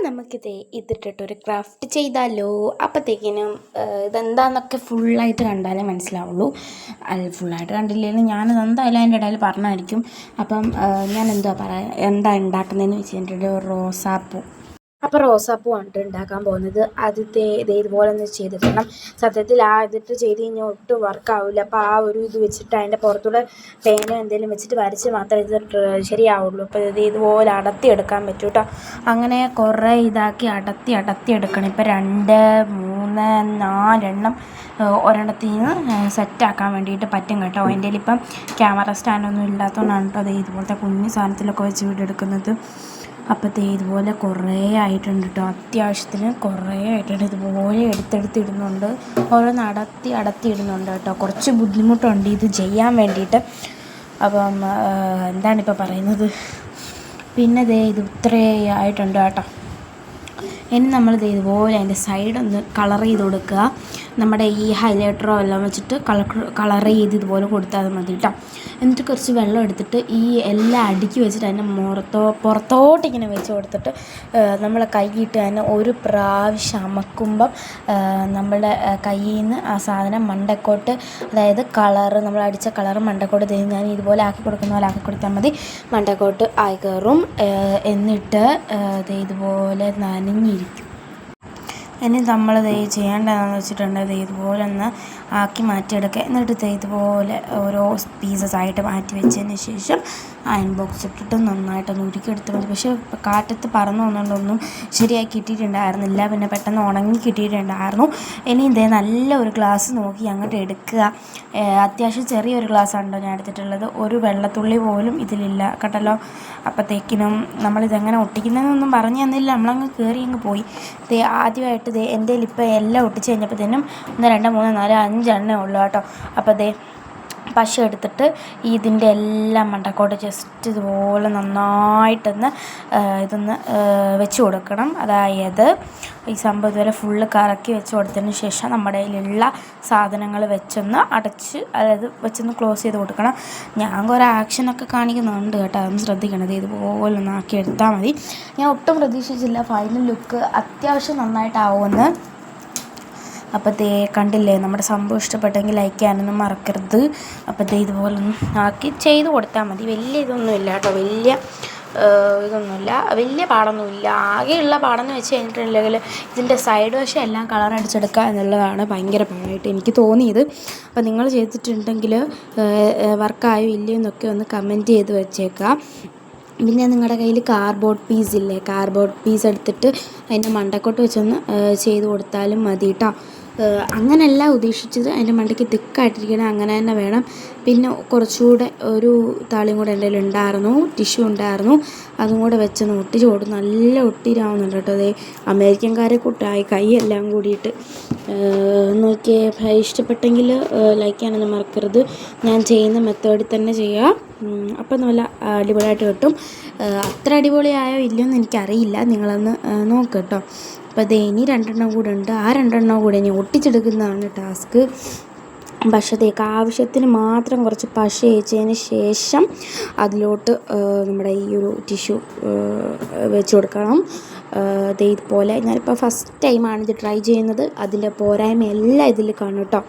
നമുക്കിത് ഇതിട്ടിട്ടൊരു ക്രാഫ്റ്റ് ചെയ്താലോ. അപ്പോഴത്തേക്കിനും ഇതെന്താണെന്നൊക്കെ ഫുള്ളായിട്ട് കണ്ടാലേ മനസ്സിലാവുള്ളൂ. ഫുള്ളായിട്ട് കണ്ടില്ലെങ്കിൽ ഞാനത് എന്തായാലും അതിൻ്റെ ഇടയിൽ പറഞ്ഞായിരിക്കും. അപ്പം ഞാൻ എന്താ ഉണ്ടാക്കുന്നതെന്ന് വെച്ചിട്ടുണ്ടെങ്കിൽ ഒരു റോസാപ്പൂ. അപ്പോൾ റോസാപ്പൂ ആണ് ഉണ്ടാക്കാൻ പോകുന്നത്. ആദ്യത്തെ ഇതുപോലെ ഒന്ന് ചെയ്തിടണം. സത്യത്തിൽ ഇതിട്ട് ചെയ്ത് കഴിഞ്ഞാൽ ഒട്ടും വർക്കാവില്ല. അപ്പോൾ ഒരു ഇത് വെച്ചിട്ട് അതിൻ്റെ പുറത്തൂടെ പേന എന്തെങ്കിലും വെച്ചിട്ട് വരച്ച് മാത്രമേ ഇത് ശരിയാവുള്ളൂ. അപ്പോൾ ഇതുപോലെ അടർത്തിയെടുക്കാൻ പറ്റും കേട്ടോ. അങ്ങനെ കുറേ ഇതാക്കി അടർത്തിയെടുക്കണം. ഇപ്പോൾ 2, 3, 4 എണ്ണം ഒരെണ്ണത്തിൽ നിന്ന് സെറ്റാക്കാൻ വേണ്ടിയിട്ട് പറ്റും കേട്ടോ. എൻ്റെ ഇപ്പം ക്യാമറ സ്റ്റാൻഡൊന്നും ഇല്ലാത്തതുകൊണ്ടാണ് കേട്ടോ അത് ഇതുപോലത്തെ കുഞ്ഞു സാധനത്തിലൊക്കെ വെച്ച് വീഡിയോ എടുക്കുന്നത്. അപ്പോഴത്തെ ഇതുപോലെ കുറേ ആയിട്ടുണ്ട് കേട്ടോ. അത്യാവശ്യത്തിന് കുറേ ആയിട്ടുണ്ട്. ഇതുപോലെ എടുത്തിടുന്നുണ്ട്. ഓരോന്ന് അടർത്തിയിടുന്നുണ്ട് കേട്ടോ. കുറച്ച് ബുദ്ധിമുട്ടുണ്ട് ഇത് ചെയ്യാൻ വേണ്ടിയിട്ട്. അപ്പം എന്താണിപ്പോൾ പറയുന്നത്. പിന്നെ ഇത് ഇത്രേ ആയിട്ടുണ്ട് കേട്ടോ. ഇനി നമ്മളിത് ഇതുപോലെ അതിൻ്റെ സൈഡൊന്ന് കളർ ചെയ്ത് കൊടുക്കുക. നമ്മുടെ ഈ ഹൈലൈറ്ററോ എല്ലാം വെച്ചിട്ട് കളർ ചെയ്ത് ഇതുപോലെ കൊടുത്താൽ മതി കേട്ടോ. എന്നിട്ട് കുറച്ച് വെള്ളം എടുത്തിട്ട് ഈ എല്ലാം അടുക്കി വെച്ചിട്ട് അതിൻ്റെ പുറത്തോട്ടിങ്ങനെ വെച്ച് കൊടുത്തിട്ട് നമ്മളെ കൈയിട്ട് തന്നെ ഒരു പ്രാവശ്യം അമക്കുമ്പം നമ്മുടെ കയ്യിൽ നിന്ന് ആ സാധനം മണ്ടക്കോട്ട്, അതായത് കളറ് നമ്മൾ അടിച്ച കളറ് മണ്ടക്കോട്ട് ഞാൻ ഇതുപോലെ ആക്കി കൊടുക്കുന്ന പോലെ ആക്കി കൊടുത്താൽ മതി. മണ്ടക്കോട്ട് ആയി കയറും. എന്നിട്ട് ഇതുപോലെ നനഞ്ഞിരിക്കും. ഇനി നമ്മൾ ചെയ്യേണ്ടതെന്ന് വെച്ചിട്ടുണ്ടെങ്കിൽ ഇതുപോലെ ഒന്ന് ആക്കി മാറ്റിയെടുക്കുക. എന്നിട്ട് ഇതുപോലെ ഓരോ പീസസ് ആയിട്ട് മാറ്റി വെച്ചതിന് ശേഷം അയൺ ബോക്സ് ഇട്ടിട്ട് നന്നായിട്ടൊന്ന് ഉരുക്കിയെടുത്ത് മതി. പക്ഷേ കാറ്റത്ത് പറന്നു വന്നുകൊണ്ടൊന്നും ശരിയായി കിട്ടിയിട്ടുണ്ടായിരുന്നില്ല. പിന്നെ പെട്ടെന്ന് ഉണങ്ങി കിട്ടിയിട്ടുണ്ടായിരുന്നു. ഇനി നല്ല ഒരു ഗ്ലാസ് നോക്കി അങ്ങോട്ട് എടുക്കുക. അത്യാവശ്യം ചെറിയൊരു ഗ്ലാസ്സാണല്ലോ ഞാൻ എടുത്തിട്ടുള്ളത്. ഒരു വെള്ളത്തുള്ളി പോലും ഇതിലില്ല കേട്ടല്ലോ. അപ്പോഴത്തേക്കിനും നമ്മളിതെങ്ങനെ ഒട്ടിക്കുന്നതെന്നൊന്നും പറഞ്ഞു തന്നില്ല. നമ്മളങ്ങ് കയറി അങ്ങ് പോയി. ആദ്യമായിട്ട് എൻ്റെ ഇപ്പം എല്ലാം ഒട്ടിച്ച് കഴിഞ്ഞപ്പോഴത്തേനും 1, 2, 3, 4, 5 എണ്ണേ ഉള്ളൂ കേട്ടോ. അപ്പോൾ പശ എടുത്തിട്ട് ഇതിൻ്റെ എല്ലാം മണ്ടക്കോട്ട് ജസ്റ്റ് ഇതുപോലെ നന്നായിട്ടൊന്ന് ഇതൊന്ന് വെച്ച് കൊടുക്കണം. അതായത് ഈ സംഭവം ഇതുവരെ ഫുള്ള് കറക്കി വെച്ച് കൊടുത്തതിന് ശേഷം നമ്മുടെ കയ്യിലുള്ള സാധനങ്ങൾ വെച്ചൊന്ന് അടച്ച്, അതായത് വെച്ചൊന്ന് ക്ലോസ് ചെയ്ത് കൊടുക്കണം. ഞാൻ കുറേ ആക്ഷനൊക്കെ കാണിക്കുന്നുണ്ട് കേട്ടോ. അതൊന്ന് ശ്രദ്ധിക്കണത്. ഇതുപോലെ ഒന്ന് ആക്കി എടുത്താൽ മതി. ഞാൻ ഒട്ടും പ്രതീക്ഷിച്ചില്ല ഫൈനൽ ലുക്ക് അത്യാവശ്യം നന്നായിട്ടാവുമെന്ന്. അപ്പോൾ കണ്ടില്ലേ, നമ്മുടെ സംഭവം ഇഷ്ടപ്പെട്ടെങ്കിൽ ലൈക്ക് ചെയ്യാനൊന്നും മറക്കരുത്. അപ്പോൾ ഇതുപോലെ ഒന്ന് ആക്കി ചെയ്ത് കൊടുത്താൽ മതി. വലിയ ഇതൊന്നുമില്ല കേട്ടോ. വലിയ പാടൊന്നുമില്ല. ആകെയുള്ള പാടെന്ന് വെച്ച് കഴിഞ്ഞിട്ടുണ്ടെങ്കിൽ ഇതിൻ്റെ സൈഡ് വശം എല്ലാം കളർ അടിച്ചെടുക്കുക എന്നുള്ളതാണ് ഭയങ്കര പാടായിട്ട് എനിക്ക് തോന്നിയത്. അപ്പോൾ നിങ്ങൾ ചെയ്തിട്ടുണ്ടെങ്കിൽ വർക്കായോ ഇല്ലയോ എന്നൊക്കെ ഒന്ന് കമൻറ്റ് ചെയ്ത് വെച്ചേക്കാം. പിന്നെ നിങ്ങളുടെ കയ്യിൽ കാർഡ്ബോർഡ് പീസ് ഇല്ലേ, കാർഡ്ബോർഡ് പീസ് എടുത്തിട്ട് അതിൻ്റെ മണ്ടക്കോട്ട് വെച്ചൊന്ന് ചെയ്ത് കൊടുത്താലും മതി കേട്ടോ. അങ്ങനെയല്ല ഉദ്ദേശിച്ചത്, അതിൻ്റെ മണ്ടയ്ക്ക് തിക്കായിട്ടിരിക്കണം, അങ്ങനെ തന്നെ വേണം. പിന്നെ കുറച്ചുകൂടെ ഒരു താളിയും കൂടെ എൻ്റെ കയ്യിൽ ഉണ്ടായിരുന്നു, ടിഷ്യൂ ഉണ്ടായിരുന്നു. അതും കൂടെ വെച്ചൊന്ന് ഒട്ടിച്ച് കൊടുക്കും. നല്ല ഒട്ടിരാവുന്നുണ്ട് കേട്ടോ. അമേരിക്കൻകാരെ കൂട്ടായി കൈയെല്ലാം കൂടിയിട്ട്. നോക്കിയേ, ഇഷ്ടപ്പെട്ടെങ്കിൽ ലൈക്ക് ചെയ്യാനൊന്നും മറക്കരുത്. ഞാൻ ചെയ്യുന്ന മെത്തേഡിൽ തന്നെ ചെയ്യുക. അപ്പം നല്ല അടിപൊളിയായിട്ട് കിട്ടും. അത്ര അടിപൊളിയായോ ഇല്ലയോന്ന് എനിക്കറിയില്ല, നിങ്ങളൊന്ന് നോക്ക് കേട്ടോ. അപ്പോൾ ഇനി 2 എണ്ണം കൂടെ ഉണ്ട്. ആ 2 എണ്ണം കൂടെ ഇനി ഒട്ടിച്ചെടുക്കുന്നതാണ് ടാസ്ക്. പക്ഷേ ആവശ്യത്തിന് മാത്രം കുറച്ച് പശ തേച്ചതിന് ശേഷം അതിലോട്ട് നമ്മുടെ ഈ ഒരു ടിഷ്യൂ വെച്ച് കൊടുക്കണം. ഇതുപോലെ ഞാനിപ്പോൾ ഫസ്റ്റ് ടൈമാണ് ഇത് ട്രൈ ചെയ്യുന്നത്. അതിൻ്റെ പോരായ്മ എല്ലാം ഇതിൽ കാണും കേട്ടോ.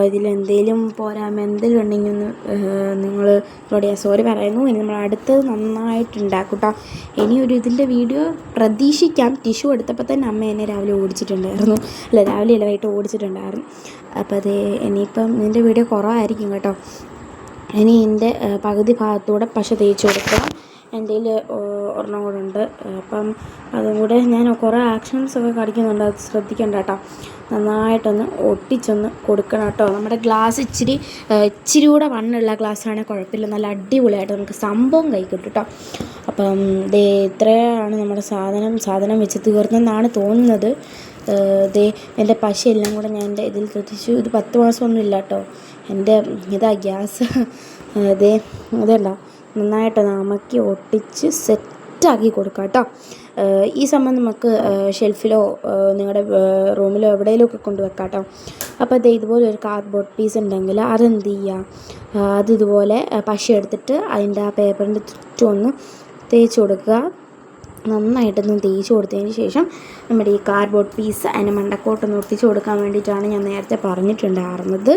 ഇതിലെന്തെങ്കിലും പോരായ്മ എന്തെങ്കിലും ഉണ്ടെങ്കിൽ ഒന്ന് നിങ്ങളോട് ഞാൻ സോറി പറയുന്നു. ഇനി നമ്മൾ അടുത്തത് നന്നായിട്ടുണ്ടാക്കും കേട്ടോ. ഇനിയൊരു ഇതിൻ്റെ വീഡിയോ പ്രതീക്ഷിക്കാം. ടിഷ്യൂ എടുത്തപ്പോൾ തന്നെ അമ്മ എന്നെ രാവിലെ വൈകിട്ട് ഓടിച്ചിട്ടുണ്ടായിരുന്നു. അപ്പോൾ ഇനിയിപ്പം ഇതിൻ്റെ വീഡിയോ കുറവായിരിക്കും കേട്ടോ. ഇനി ഇതിൻ്റെ പകുതി ഭാഗത്തൂടെ പശ തേച്ച് കൊടുക്കണം. എൻ്റെ കയ്യിൽ ഒരെണ്ണം കൂടെ ഉണ്ട്. അപ്പം അതും കൂടെ ഞാൻ കുറേ ആക്ഷൻസൊക്കെ കാണിക്കുന്നുണ്ട്, അത് ശ്രദ്ധിക്കണ്ട കേട്ടോ. നന്നായിട്ടൊന്ന് ഒട്ടിച്ചൊന്ന് കൊടുക്കണം കേട്ടോ. നമ്മുടെ ഗ്ലാസ് ഇച്ചിരി കൂടെ വണ്ണുള്ള ഗ്ലാസ്സാണെങ്കിൽ കുഴപ്പമില്ല. നല്ല അടിപൊളിയായിട്ട് നമുക്ക് സംഭവം കൈ കിട്ടും കേട്ടോ. അപ്പം ഇത്രയാണ് നമ്മുടെ സാധനം വെച്ച് തീർന്നെന്നാണ് തോന്നുന്നത്. എൻ്റെ പശയെല്ലാം കൂടെ ഞാൻ എൻ്റെ ഇതിൽ ശ്രദ്ധിച്ചു. ഇത് 10 മാസമൊന്നും ഇല്ല കേട്ടോ. എൻ്റെ ഗ്യാസ് ഇതുണ്ടോ, നന്നായിട്ടൊന്ന് അമക്കി ഒട്ടിച്ച് സെറ്റാക്കി കൊടുക്കാം കേട്ടോ. ഈ സംഭവം നമുക്ക് ഷെൽഫിലോ നിങ്ങളുടെ റൂമിലോ എവിടെയെങ്കിലുമൊക്കെ കൊണ്ടുവെക്കാം കേട്ടോ. അപ്പോൾ ഇതുപോലെ ഒരു കാർഡ്ബോർഡ് പീസ് ഉണ്ടെങ്കിൽ അതെന്ത് ചെയ്യുക, അതിതുപോലെ പശ എടുത്തിട്ട് അതിൻ്റെ ആ പേപ്പറിൻ്റെ ചുറ്റും ഒന്ന് തേച്ച് കൊടുക്കുക. നന്നായിട്ടൊന്ന് തേച്ച് കൊടുത്തതിന് ശേഷം നമ്മുടെ ഈ കാർഡ്ബോർഡ് പീസ് അതിൻ്റെ മണ്ടക്കോട്ടൊന്ന് ഒട്ടിച്ച് കൊടുക്കാൻ വേണ്ടിയിട്ടാണ് ഞാൻ നേരത്തെ പറഞ്ഞിട്ടുണ്ടായിരുന്നത്.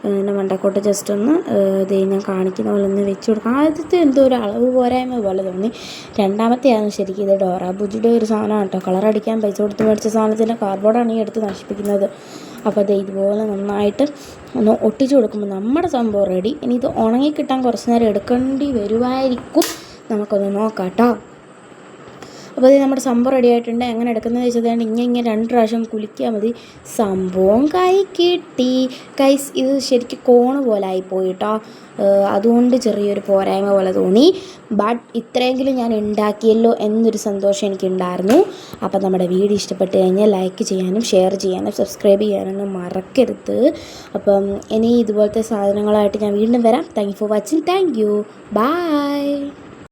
അതിൻ്റെ മണ്ടക്കോട്ട് ജസ്റ്റ് ഒന്ന് ഞാൻ കാണിക്കുന്ന പോലെ ഒന്ന് വെച്ച് കൊടുക്കാം. ആദ്യത്തെ എന്തോ ഒരു അളവ് പോരായ്മ പോലെ തോന്നി. രണ്ടാമത്തെയാണ് ശരിക്കും ഇത് ഡോറ ബുജിയുടെ ഒരു സാധനമാണ് കേട്ടോ. കളറടിക്കാൻ പൈസ കൊടുത്ത് മേടിച്ച സാധനത്തിൻ്റെ കാർഡ്ബോർഡാണ് ഈ എടുത്ത് നശിപ്പിക്കുന്നത്. അപ്പോൾ അത് ഇതുപോലെ നന്നായിട്ട് ഒന്ന് ഒട്ടിച്ച് കൊടുക്കുമ്പോൾ നമ്മുടെ സംഭവം റെഡി. ഇനി ഇത് ഉണങ്ങിക്കിട്ടാൻ കുറച്ച് നേരം എടുക്കേണ്ടി വരുമായിരിക്കും. നമുക്കൊന്ന് നോക്കാം കേട്ടോ. അപ്പോൾ ഇത് നമ്മുടെ സംഭവം റെഡി ആയിട്ടുണ്ട്. എങ്ങനെ എടുക്കുന്നത് വെച്ചാൽ ഇങ്ങനെ 2 പ്രാവശ്യം കുലിക്കിയാൽ മതി. സംഭവം കൈ കിട്ടി കൈസ്. ഇത് ശരിക്കും കോണ് പോലെ ആയിപ്പോയി കേട്ടോ. അതുകൊണ്ട് ചെറിയൊരു പോരായ്മ പോലെ തോന്നി. ബട്ട് ഇത്രയെങ്കിലും ഞാൻ ഉണ്ടാക്കിയല്ലോ എന്നൊരു സന്തോഷം എനിക്കുണ്ടായിരുന്നു. അപ്പം നമ്മുടെ വീഡിയോ ഇഷ്ടപ്പെട്ട് കഴിഞ്ഞാൽ ലൈക്ക് ചെയ്യാനും ഷെയർ ചെയ്യാനും സബ്സ്ക്രൈബ് ചെയ്യാനൊന്നും മറക്കരുത്. അപ്പം ഇനി ഇതുപോലത്തെ സാധനങ്ങളായിട്ട് ഞാൻ വീണ്ടും വരാം. Thank you for watching. Thank you. By.